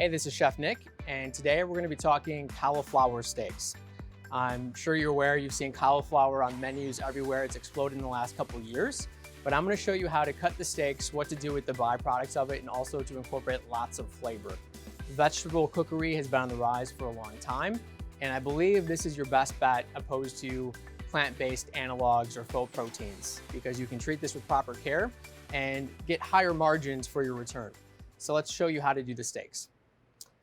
Hey, this is Chef Nick, and today we're going to be talking cauliflower steaks. I'm sure you're aware you've seen cauliflower on menus everywhere. It's exploded in the last couple of years, but I'm going to show you how to cut the steaks, what to do with the byproducts of it, and also to incorporate lots of flavor. Vegetable cookery has been on the rise for a long time, and I believe this is your best bet opposed to plant-based analogs or full proteins, because you can treat this with proper care and get higher margins for your return. So let's show you how to do the steaks.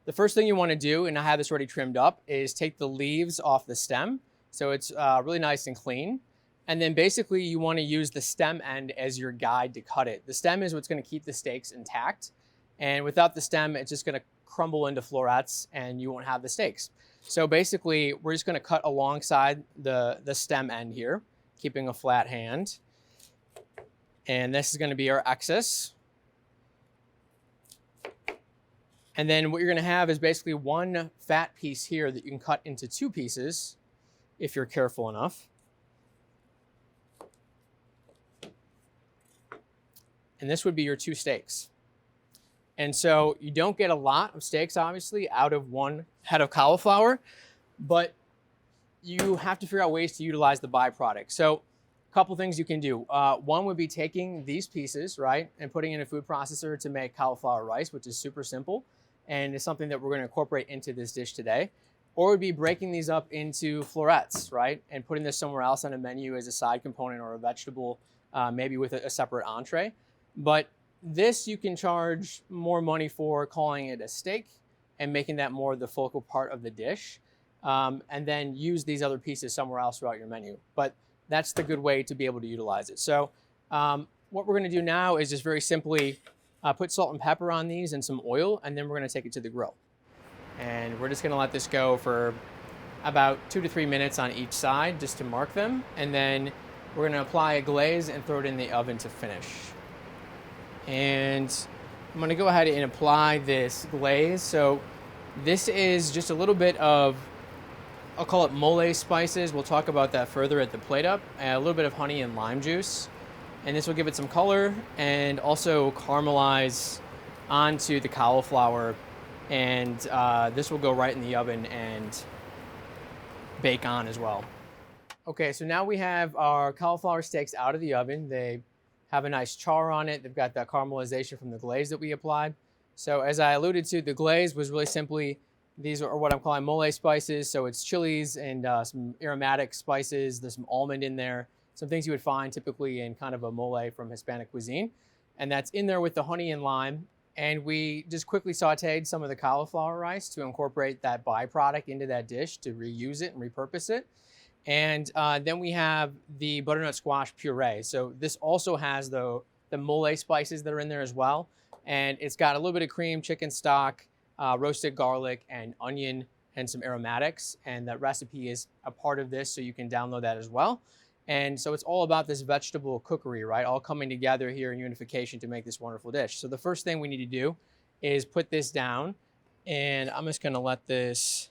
The first thing you want to do, and I have this already trimmed up, is take the leaves off the stem. So it's really nice and clean. And then basically you want to use the stem end as your guide to cut it. The stem is what's going to keep the steaks intact. And without the stem, it's just going to crumble into florets and you won't have the steaks. So basically we're just going to cut alongside the stem end here, keeping a flat hand. And this is going to be our excess. And then what you're going to have is basically one fat piece here that you can cut into two pieces if you're careful enough. And this would be your two steaks. And so you don't get a lot of steaks, obviously, out of one head of cauliflower, but you have to figure out ways to utilize the byproduct. So a couple things you can do. One would be taking these pieces, right, and putting in a food processor to make cauliflower rice, which is super simple. And it's something that we're going to incorporate into this dish today. Or would be breaking these up into florets, right? And putting this somewhere else on a menu as a side component or a vegetable, maybe with a separate entree. But this you can charge more money for calling it a steak and making that more the focal part of the dish. And then use these other pieces somewhere else throughout your menu. But that's the good way to be able to utilize it. So what we're going to do now is just very simply put salt and pepper on these and some oil, and then we're going to take it to the grill. And we're just going to let this go for about 2 to 3 minutes on each side just to mark them. And then we're going to apply a glaze and throw it in the oven to finish. And I'm going to go ahead and apply this glaze. So this is just a little bit of, I'll call it mole spices. We'll talk about that further at the plate up. A little bit of honey and lime juice. And this will give it some color and also caramelize onto the cauliflower. And this will go right in the oven and bake on as well. Okay, so now we have our cauliflower steaks out of the oven. They have a nice char on it. They've got that caramelization from the glaze that we applied. So as I alluded to, the glaze was really simply, these are what I'm calling mole spices. So it's chilies and some aromatic spices. There's some almond in there. Some things you would find typically in kind of a mole from Hispanic cuisine. And that's in there with the honey and lime. And we just quickly sauteed some of the cauliflower rice to incorporate that byproduct into that dish to reuse it and repurpose it. And then we have the butternut squash puree. So this also has the mole spices that are in there as well. And it's got a little bit of cream, chicken stock, roasted garlic, and onion, and some aromatics. And that recipe is a part of this, so you can download that as well. And so it's all about this vegetable cookery, right? All coming together here in unification to make this wonderful dish. So the first thing we need to do is put this down. And I'm just going to let this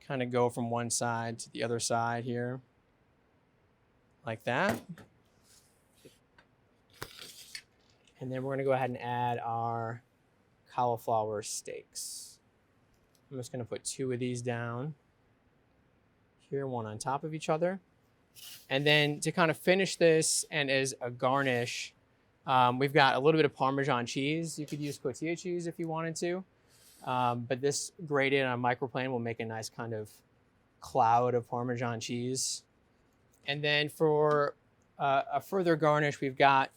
kind of go from one side to the other side here. Like that. And then we're going to go ahead and add our cauliflower steaks. I'm just going to put 2 of these down here, one on top of each other. And then to kind of finish this and as a garnish, we've got a little bit of Parmesan cheese. You could use cotija cheese if you wanted to, but this grated on a microplane will make a nice kind of cloud of Parmesan cheese. And then for a further garnish, we've got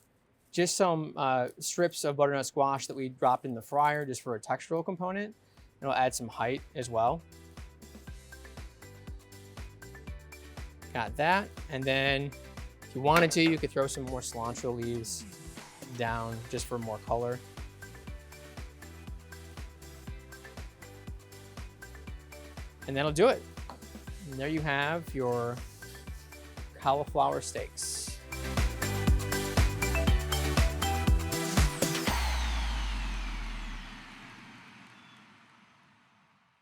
just some strips of butternut squash that we dropped in the fryer just for a textural component. It'll add some height as well. Got that. And then if you wanted to, you could throw some more cilantro leaves down just for more color. And that'll do it. And there you have your cauliflower steaks.